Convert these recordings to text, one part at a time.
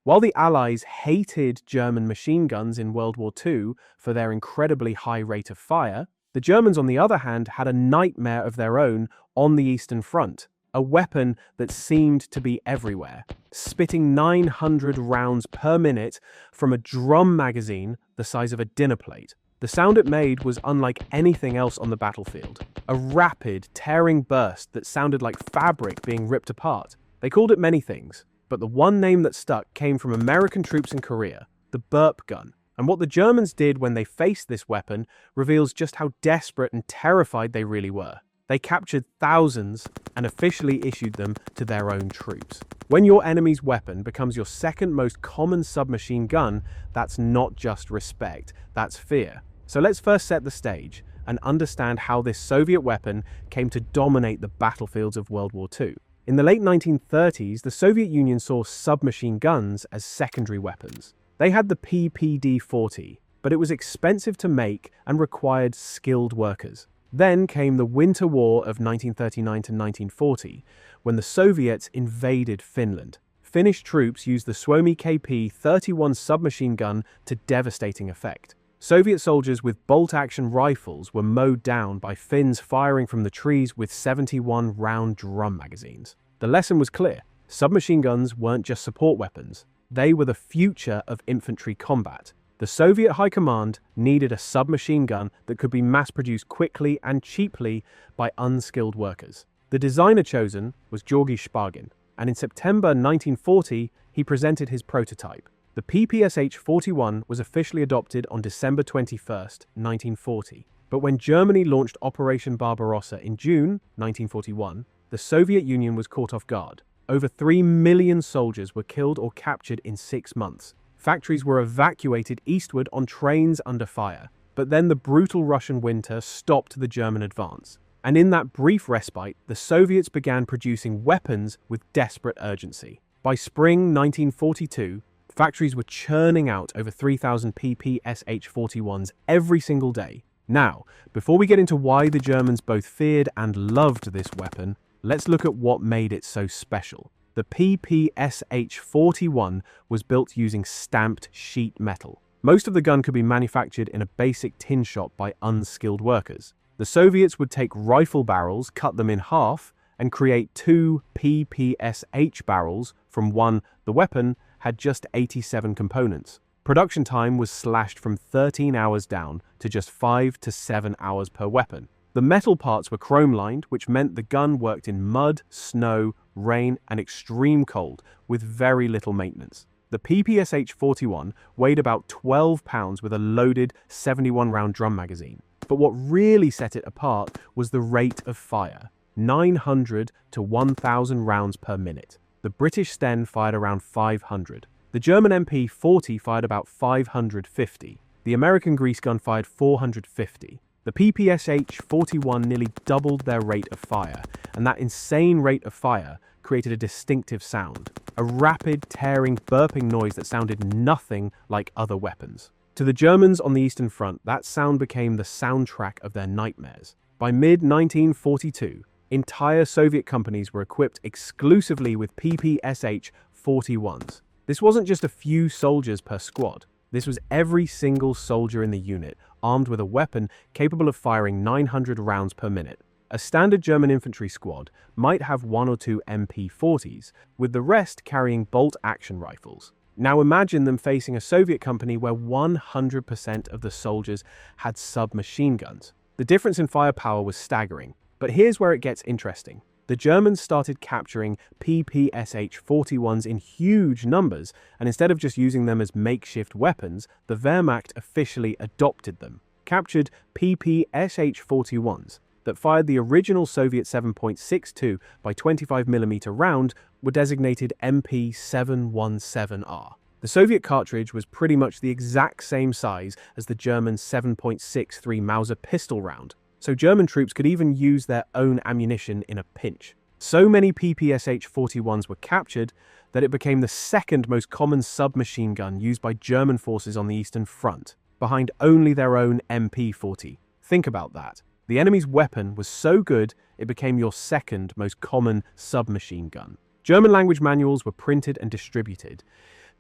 While the Allies hated German machine guns in World War II for their incredibly high rate of fire, the Germans, on the other hand, had a nightmare of their own on the Eastern Front, a weapon that seemed to be everywhere, spitting 900 rounds per minute from a drum magazine the size of a dinner plate. The sound it made was unlike anything else on the battlefield, a rapid, tearing burst that sounded like fabric being ripped apart. They called it many things, but the one name that stuck came from American troops in Korea, the Burp Gun. And what the Germans did when they faced this weapon reveals just how desperate and terrified they really were. They captured thousands and officially issued them to their own troops. When your enemy's weapon becomes your second most common submachine gun, that's not just respect, that's fear. So let's first set the stage and understand how this Soviet weapon came to dominate the battlefields of World War II. In the late 1930s, the Soviet Union saw submachine guns as secondary weapons. They had the PPD-40, but it was expensive to make and required skilled workers. Then came the Winter War of 1939 to 1940, when the Soviets invaded Finland. Finnish troops used the Suomi KP-31 submachine gun to devastating effect. Soviet soldiers with bolt-action rifles were mowed down by Finns firing from the trees with 71-round drum magazines. The lesson was clear. Submachine guns weren't just support weapons. They were the future of infantry combat. The Soviet High Command needed a submachine gun that could be mass-produced quickly and cheaply by unskilled workers. The designer chosen was Georgy Shpagin, and in September 1940, he presented his prototype. The PPSh-41 was officially adopted on December 21, 1940. But when Germany launched Operation Barbarossa in June 1941, the Soviet Union was caught off guard. Over 3 million soldiers were killed or captured in 6 months. Factories were evacuated eastward on trains under fire. But then the brutal Russian winter stopped the German advance. And in that brief respite, the Soviets began producing weapons with desperate urgency. By spring 1942, factories were churning out over 3,000 PPSh-41s every single day. Now, before we get into why the Germans both feared and loved this weapon, let's look at what made it so special. The PPSh-41 was built using stamped sheet metal. Most of the gun could be manufactured in a basic tin shop by unskilled workers. The Soviets would take rifle barrels, cut them in half, and create 2 PPSh barrels from one. The weapon had just 87 components. Production time was slashed from 13 hours down to just 5 to 7 hours per weapon. The metal parts were chrome-lined, which meant the gun worked in mud, snow, rain, and extreme cold with very little maintenance. The PPSh-41 weighed about 12 pounds with a loaded 71-round drum magazine. But what really set it apart was the rate of fire, 900 to 1,000 rounds per minute. The British Sten fired around 500. The German MP-40 fired about 550. The American grease gun fired 450. The PPSh-41 nearly doubled their rate of fire, and that insane rate of fire created a distinctive sound, a rapid, tearing, burping noise that sounded nothing like other weapons. To the Germans on the Eastern Front, that sound became the soundtrack of their nightmares. By mid-1942, entire Soviet companies were equipped exclusively with PPSh-41s. This wasn't just a few soldiers per squad. This was every single soldier in the unit, armed with a weapon capable of firing 900 rounds per minute. A standard German infantry squad might have 1 or 2 MP-40s, with the rest carrying bolt-action rifles. Now imagine them facing a Soviet company where 100% of the soldiers had submachine guns. The difference in firepower was staggering. But here's where it gets interesting. The Germans started capturing PPSh-41s in huge numbers, and instead of just using them as makeshift weapons, the Wehrmacht officially adopted them. Captured PPSh-41s that fired the original Soviet 7.62 by 25mm round were designated MP-717R. The Soviet cartridge was pretty much the exact same size as the German 7.63 Mauser pistol round, so German troops could even use their own ammunition in a pinch. So many PPSh-41s were captured that it became the second most common submachine gun used by German forces on the Eastern Front, behind only their own MP-40. Think about that. The enemy's weapon was so good, it became your second most common submachine gun. German language manuals were printed and distributed.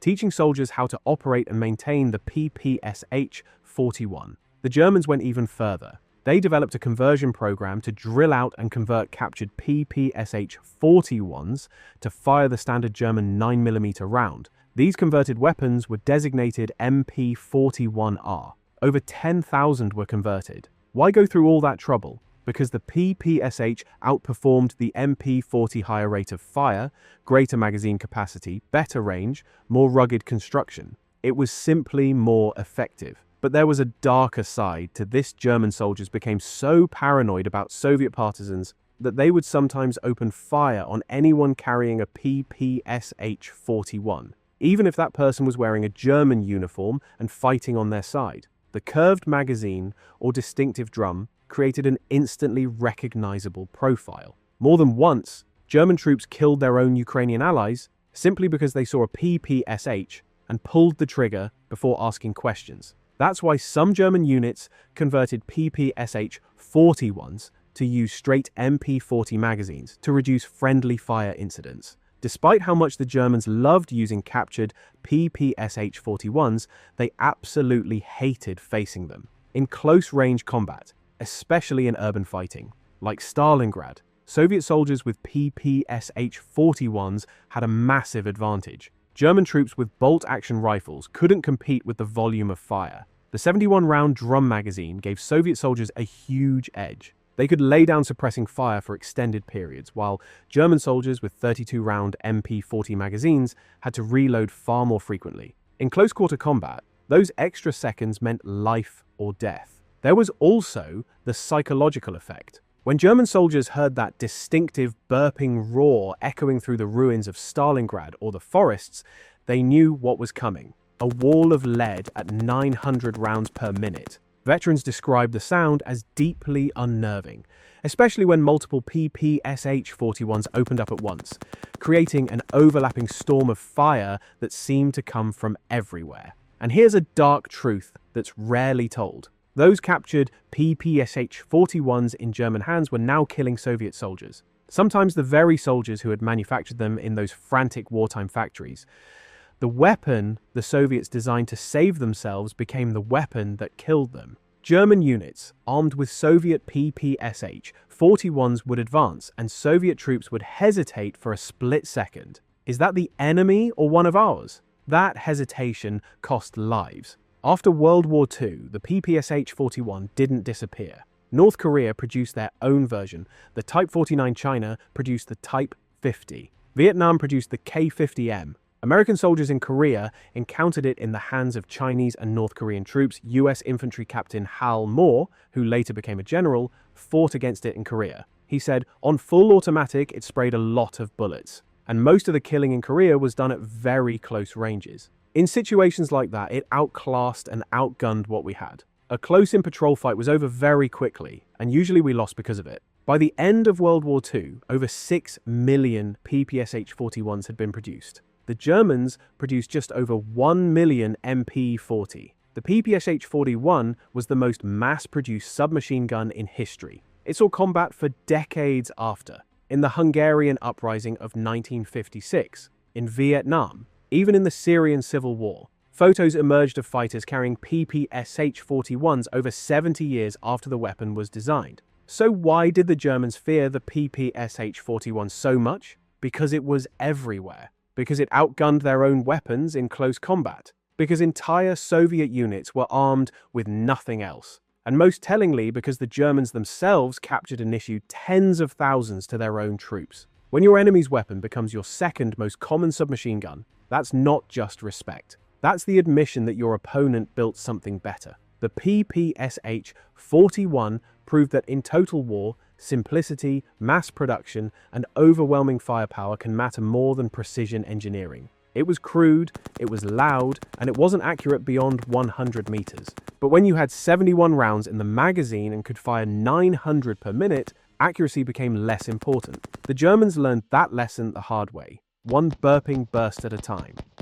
teaching soldiers how to operate and maintain the PPSh-41. The Germans went even further. They developed a conversion program to drill out and convert captured PPSh-41s to fire the standard German 9mm round. These converted weapons were designated MP-41R. Over 10,000 were converted. Why go through all that trouble? Because the PPSh outperformed the MP-40 higher rate of fire, greater magazine capacity, better range, more rugged construction. It was simply more effective. But there was a darker side to this. German soldiers became so paranoid about Soviet partisans that they would sometimes open fire on anyone carrying a PPSh-41, even if that person was wearing a German uniform and fighting on their side. The curved magazine or distinctive drum created an instantly recognizable profile. More than once, German troops killed their own Ukrainian allies simply because they saw a PPSh and pulled the trigger before asking questions. That's why some German units converted PPSh-41s to use straight MP-40 magazines to reduce friendly fire incidents. Despite how much the Germans loved using captured PPSh-41s, they absolutely hated facing them. In close-range combat, especially in urban fighting, like Stalingrad, Soviet soldiers with PPSh-41s had a massive advantage. German troops with bolt-action rifles couldn't compete with the volume of fire. The 71-round drum magazine gave Soviet soldiers a huge edge. They could lay down suppressing fire for extended periods, while German soldiers with 32-round MP-40 magazines had to reload far more frequently. In close-quarter combat, those extra seconds meant life or death. There was also the psychological effect. When German soldiers heard that distinctive burping roar echoing through the ruins of Stalingrad or the forests, they knew what was coming. A wall of lead at 900 rounds per minute. Veterans described the sound as deeply unnerving, especially when multiple PPSh-41s opened up at once, creating an overlapping storm of fire that seemed to come from everywhere. And here's a dark truth that's rarely told. Those captured PPSh-41s in German hands were now killing Soviet soldiers, sometimes the very soldiers who had manufactured them in those frantic wartime factories. The weapon the Soviets designed to save themselves became the weapon that killed them. German units, armed with Soviet PPSh-41s, would advance, and Soviet troops would hesitate for a split second. Is that the enemy or one of ours? That hesitation cost lives. After World War II, the PPSh-41 didn't disappear. North Korea produced their own version. The Type 49 China produced the Type 50. Vietnam produced the K-50M. American soldiers in Korea encountered it in the hands of Chinese and North Korean troops. U.S. infantry captain Hal Moore, who later became a general, fought against it in Korea. He said, on full automatic, it sprayed a lot of bullets, and most of the killing in Korea was done at very close ranges. In situations like that, it outclassed and outgunned what we had. A close-in patrol fight was over very quickly, and usually we lost because of it. By the end of World War II, over 6 million PPSh-41s had been produced. The Germans produced just over 1 million MP-40. The PPSh-41 was the most mass-produced submachine gun in history. It saw combat for decades after, in the Hungarian uprising of 1956, in Vietnam, even in the Syrian civil war. Photos emerged of fighters carrying PPSh-41s over 70 years after the weapon was designed. So why did the Germans fear the PPSh-41 so much? Because it was everywhere. Because it outgunned their own weapons in close combat, because entire Soviet units were armed with nothing else, and most tellingly because the Germans themselves captured and issued tens of thousands to their own troops. When your enemy's weapon becomes your second most common submachine gun, that's not just respect. That's the admission that your opponent built something better. The PPSh-41 proved that in total war, simplicity, mass production, and overwhelming firepower can matter more than precision engineering. It was crude, it was loud, and it wasn't accurate beyond 100 meters. But when you had 71 rounds in the magazine and could fire 900 per minute, accuracy became less important. The Germans learned that lesson the hard way, one burping burst at a time.